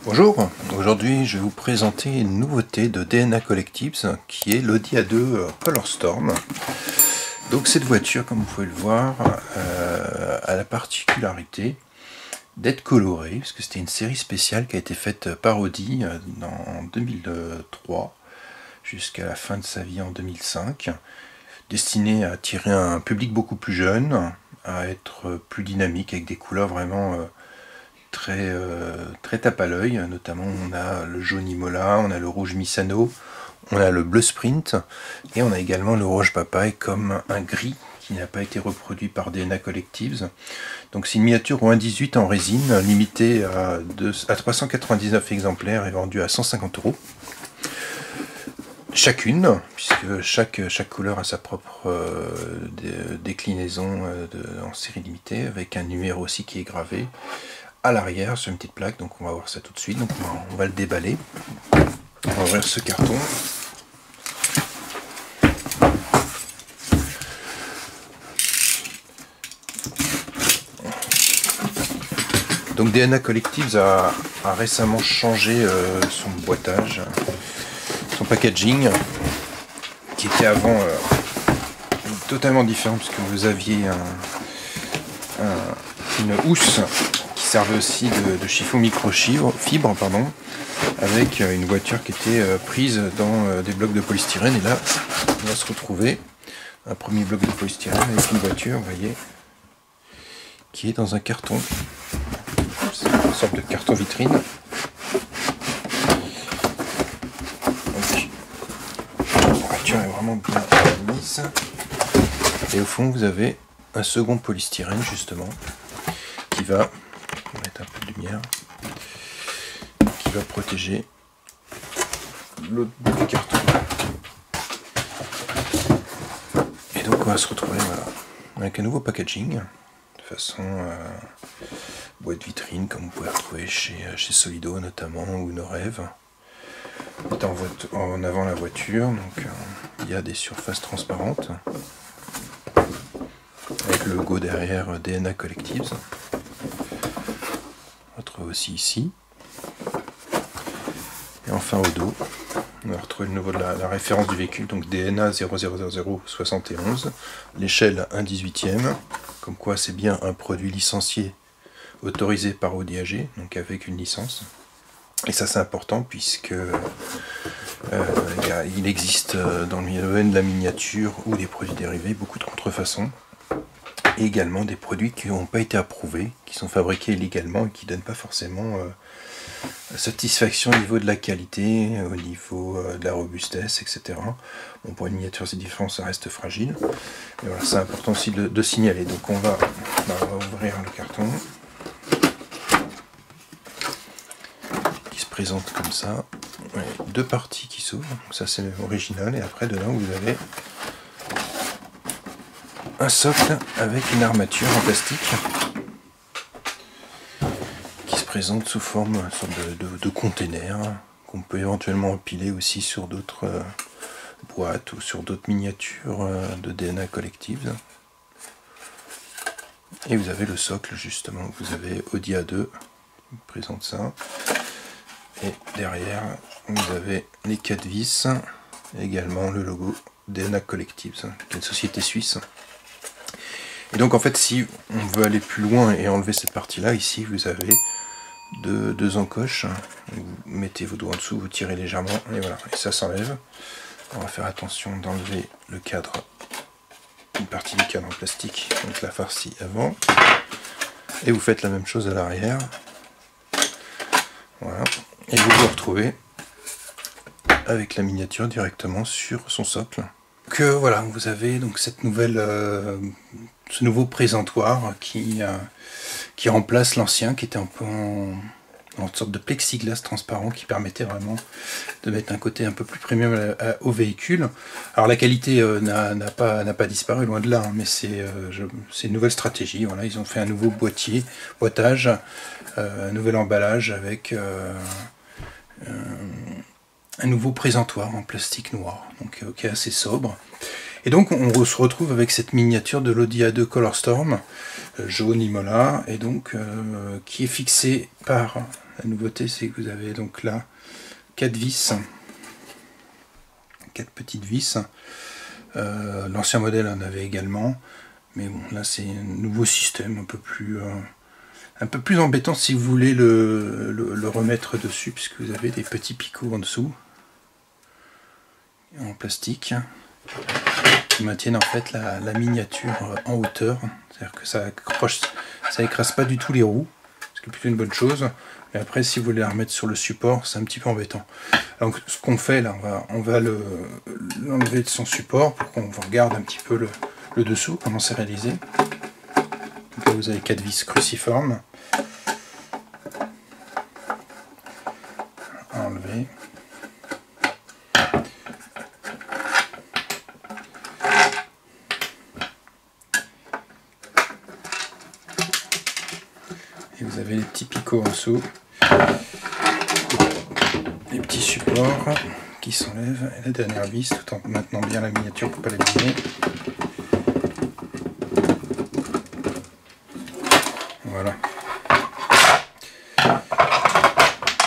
Bonjour, aujourd'hui je vais vous présenter une nouveauté de DNA Collectives qui est l'Audi A2 Colorstorm. Donc cette voiture, comme vous pouvez le voir, a la particularité d'être colorée, parce que c'était une série spéciale qui a été faite par Audi en 2003 jusqu'à la fin de sa vie en 2005, destinée à attirer un public beaucoup plus jeune, à être plus dynamique avec des couleurs vraiment très tape à l'œil. Notamment on a le jaune Imola, on a le rouge Misano, on a le bleu Sprint et on a également le rouge papaye comme un gris qui n'a pas été reproduit par DNA Collectives. Donc c'est une miniature au 1,18 en résine, limitée à 399 exemplaires et vendue à 150 € chacune, puisque chaque couleur a sa propre déclinaison en série limitée, avec un numéro aussi qui est gravé à l'arrière sur une petite plaque. Donc on va voir ça tout de suite. Donc on va le déballer. On va ouvrir ce carton. Donc DNA Collectives a récemment changé son boîtage, son packaging, qui était avant totalement différent, puisque vous aviez une housse qui servait aussi de chiffon microfibre, avec une voiture qui était prise dans des blocs de polystyrène. Et là, on va se retrouver un premier bloc de polystyrène avec une voiture, vous voyez, qui est dans un carton. C'est une sorte de carton vitrine. Donc, la voiture est vraiment bien mise. Et au fond, vous avez un second polystyrène, justement, qui va, on va mettre un peu de lumière, qui va protéger l'autre bout du carton. Et donc, on va se retrouver avec un nouveau packaging, de façon boîte vitrine, comme vous pouvez retrouver chez Solido notamment, ou Norev. En avant la voiture, donc il y a des surfaces transparentes avec le logo derrière DNA Collectives. On retrouve aussi ici. Et enfin au dos, on va retrouver le niveau de la référence du véhicule, donc DNA 000071, l'échelle 1/18e, comme quoi c'est bien un produit licencié autorisé par Audi AG, donc avec une licence. Et ça c'est important, puisque il existe dans le domaine de la miniature ou des produits dérivés beaucoup de contrefaçons, et également des produits qui n'ont pas été approuvés, qui sont fabriqués illégalement et qui ne donnent pas forcément satisfaction au niveau de la qualité, au niveau de la robustesse, etc. Bon, pour une miniature c'est différent, ça reste fragile. Et voilà, c'est important aussi de signaler. Donc on va ouvrir le carton, qui se présente comme ça. Ouais, deux parties qui s'ouvrent, donc ça c'est original, et après dedans vous avez un socle avec une armature en plastique qui se présente sous forme de container qu'on peut éventuellement empiler aussi sur d'autres boîtes ou sur d'autres miniatures de DNA Collectives. Et vous avez le socle, justement, vous avez Audi A2 qui présente ça, et derrière vous avez les 4 vis, et également le logo DNA Collectives, qui est une société suisse. Et donc en fait, si on veut aller plus loin et enlever cette partie-là, ici vous avez deux encoches. Vous mettez vos doigts en dessous, vous tirez légèrement, et voilà, et ça s'enlève. On va faire attention d'enlever le cadre, une partie du cadre en plastique, donc la farcie avant. Et vous faites la même chose à l'arrière. Voilà. Et vous vous retrouvez avec la miniature directement sur son socle. Que voilà, vous avez donc cette nouvelle, ce nouveau présentoir qui remplace l'ancien, qui était un peu en sorte de plexiglas transparent, qui permettait vraiment de mettre un côté un peu plus premium au véhicule. Alors la qualité n'a pas disparu, loin de là, hein, mais c'est une nouvelle stratégie. Voilà, ils ont fait un nouveau boîtage, un nouvel emballage avec un nouveau présentoir en plastique noir, donc qui est assez sobre. Et donc on se retrouve avec cette miniature de l'Audi A2 Colorstorm, jaune Imola, et donc qui est fixée par, la nouveauté c'est que vous avez donc là 4 vis, 4 petites vis. L'ancien modèle en avait également, mais bon là c'est un nouveau système un peu plus embêtant si vous voulez le remettre dessus, puisque vous avez des petits picots en dessous en plastique qui maintiennent en fait la miniature en hauteur, c'est-à-dire que ça écrase pas du tout les roues, ce qui est plutôt une bonne chose. Et après, si vous voulez la remettre sur le support, c'est un petit peu embêtant. Donc ce qu'on fait là, on va l'enlever de son support pour qu'on regarde un petit peu le dessous, comment c'est réalisé. Donc là, vous avez 4 vis cruciformes à enlever. Et vous avez les petits picots en dessous, les petits supports qui s'enlèvent, et la dernière vis, tout en maintenant bien la miniature pour ne pas l'abîmer. Voilà.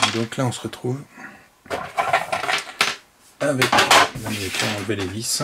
Et donc là on se retrouve avec la miniature, on enlever les vis.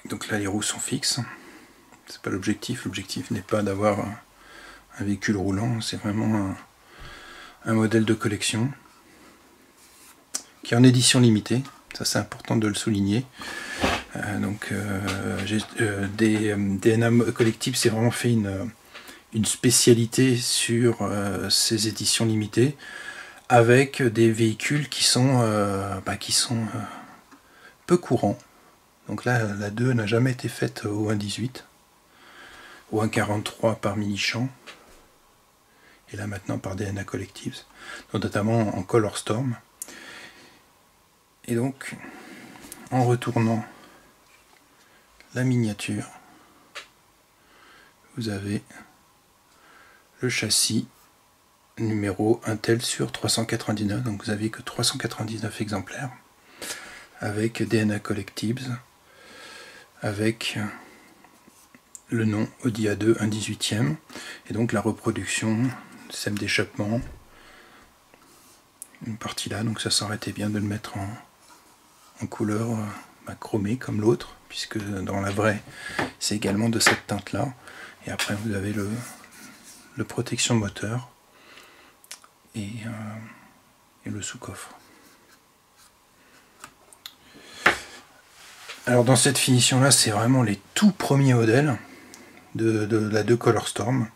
Donc là les roues sont fixes. C'est pas l'objectif n'est pas d'avoir un véhicule roulant, c'est vraiment un modèle de collection qui est en édition limitée, ça c'est important de le souligner. DNA Collectibles s'est vraiment fait une spécialité sur ces éditions limitées, avec des véhicules qui sont peu courants. Donc là la 2 n'a jamais été faite au 1.18. Au 1.43 par Minichamp, et là maintenant par DNA Collectibles, notamment en Colorstorm. Et donc, en retournant la miniature, vous avez le châssis numéro Intel sur 399, donc vous avez que 399 exemplaires, avec DNA Collectibles, avec le nom Audi A2 1/18e, et donc la reproduction, système d'échappement, une partie là, donc ça aurait été bien de le mettre en couleur chromée comme l'autre, puisque dans la vraie c'est également de cette teinte là. Et après vous avez le protection moteur et le sous-coffre. Alors dans cette finition là, c'est vraiment les tout premiers modèles de la 2 Colorstorm,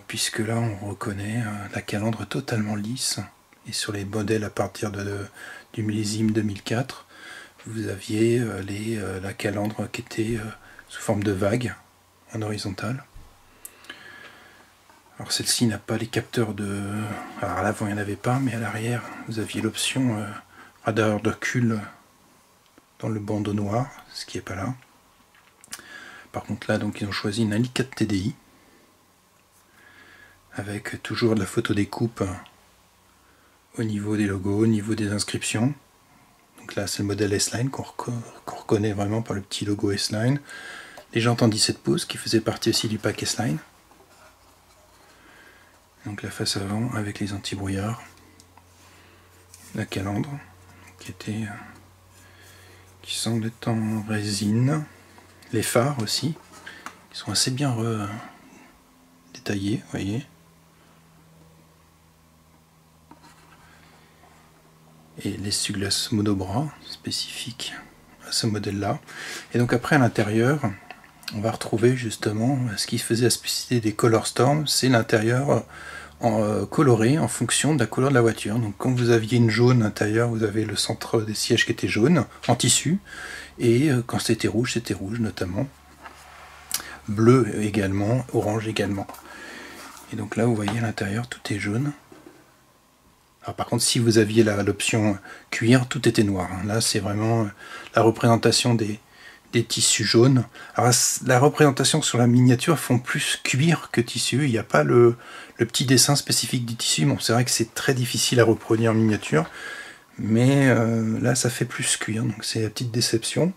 puisque là on reconnaît la calandre totalement lisse, et sur les modèles à partir du millésime 2004 vous aviez la calandre qui était sous forme de vague en horizontale. Alors celle-ci n'a pas les capteurs de... Alors à l'avant il n'y en avait pas, mais à l'arrière vous aviez l'option radar de recul dans le bandeau noir, ce qui n'est pas là. Par contre là, donc ils ont choisi une Ali 4 TDI avec toujours de la photo découpe au niveau des logos, au niveau des inscriptions. Donc là c'est le modèle S-Line qu'on reconnaît vraiment par le petit logo S-Line. Les jantes en 17 pouces qui faisaient partie aussi du pack S-Line. Donc la face avant avec les anti-brouillards. La calandre qui semble être en résine. Les phares aussi, qui sont assez bien détaillés, vous voyez. Et l'essuie-glace monobras, spécifique à ce modèle-là. Et donc après, à l'intérieur, on va retrouver justement ce qui faisait la spécificité des Colorstorm, c'est l'intérieur coloré en fonction de la couleur de la voiture. Donc quand vous aviez une jaune intérieure, vous avez le centre des sièges qui était jaune, en tissu. Et quand c'était rouge notamment. Bleu également, orange également. Et donc là vous voyez à l'intérieur tout est jaune. Alors par contre si vous aviez l'option cuir, tout était noir. Là c'est vraiment la représentation des tissus jaunes. Alors la représentation sur la miniature font plus cuir que tissu. Il n'y a pas le petit dessin spécifique du tissu. Bon c'est vrai que c'est très difficile à reproduire en miniature. Mais là ça fait plus cuir, donc c'est la petite déception.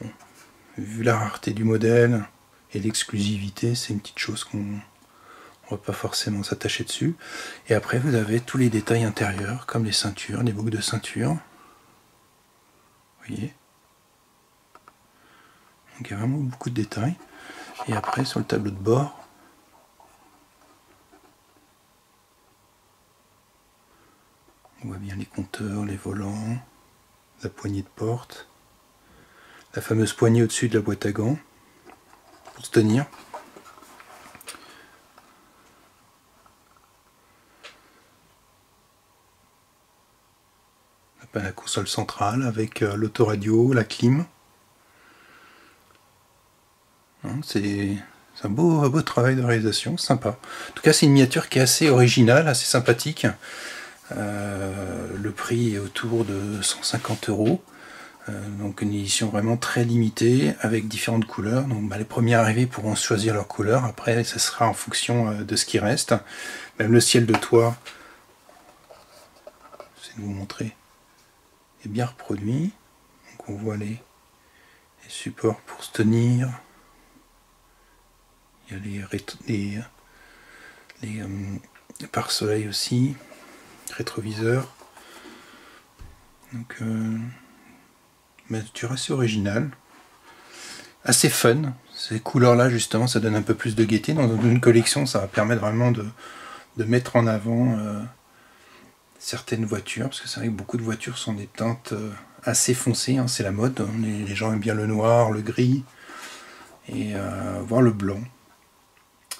Bon, vu la rareté du modèle et l'exclusivité, c'est une petite chose qu'on ne va pas forcément s'attacher dessus. Et après vous avez tous les détails intérieurs, comme les ceintures, les boucles de ceinture. Vous voyez, donc il y a vraiment beaucoup de détails. Et après sur le tableau de bord, on voit bien les compteurs, les volants, la poignée de porte, la fameuse poignée au-dessus de la boîte à gants pour se tenir. La console centrale avec l'autoradio, la clim. C'est un beau travail de réalisation, sympa. En tout cas, c'est une miniature qui est assez originale, assez sympathique. Le prix est autour de 150 €. Donc une édition vraiment très limitée avec différentes couleurs. Donc les premiers arrivés pourront choisir leur couleur. Après, ça sera en fonction de ce qui reste. Même le ciel de toit, c'est de vous montrer, est bien reproduit. Donc on voit les supports pour se tenir. Il y a les pare-soleil aussi, rétroviseurs. Donc miniature assez originale, assez fun. Ces couleurs là justement, ça donne un peu plus de gaieté. Dans une collection, ça va permettre vraiment de mettre en avant certaines voitures, parce que c'est vrai que beaucoup de voitures sont des teintes assez foncées, hein, c'est la mode. Les gens aiment bien le noir, le gris, et voire le blanc.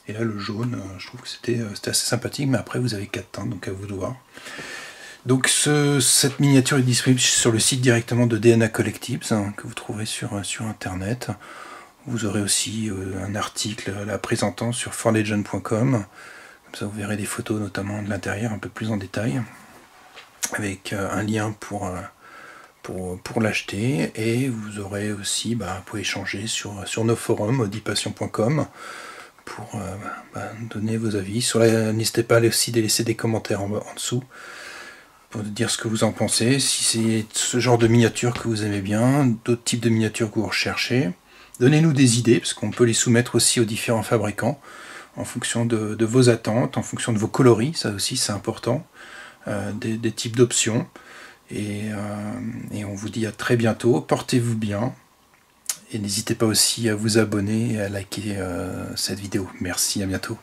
Et là le jaune, je trouve que c'était assez sympathique, mais après vous avez 4 teintes, donc à vous de voir. Donc cette miniature est disponible sur le site directement de DNA Collectibles, hein, que vous trouverez sur internet. Vous aurez aussi un article la présentant sur forlegend.com. Comme ça vous verrez des photos notamment de l'intérieur un peu plus en détail, avec un lien pour l'acheter. Et vous aurez aussi, vous pouvez échanger sur nos forums audipassion.com pour donner vos avis. N'hésitez pas aussi à laisser des commentaires en dessous pour dire ce que vous en pensez, si c'est ce genre de miniature que vous aimez bien, d'autres types de miniatures que vous recherchez. Donnez-nous des idées, parce qu'on peut les soumettre aussi aux différents fabricants, en fonction de vos attentes, en fonction de vos coloris, ça aussi c'est important, des types d'options. Et on vous dit à très bientôt, portez-vous bien, et n'hésitez pas aussi à vous abonner et à liker cette vidéo. Merci, à bientôt.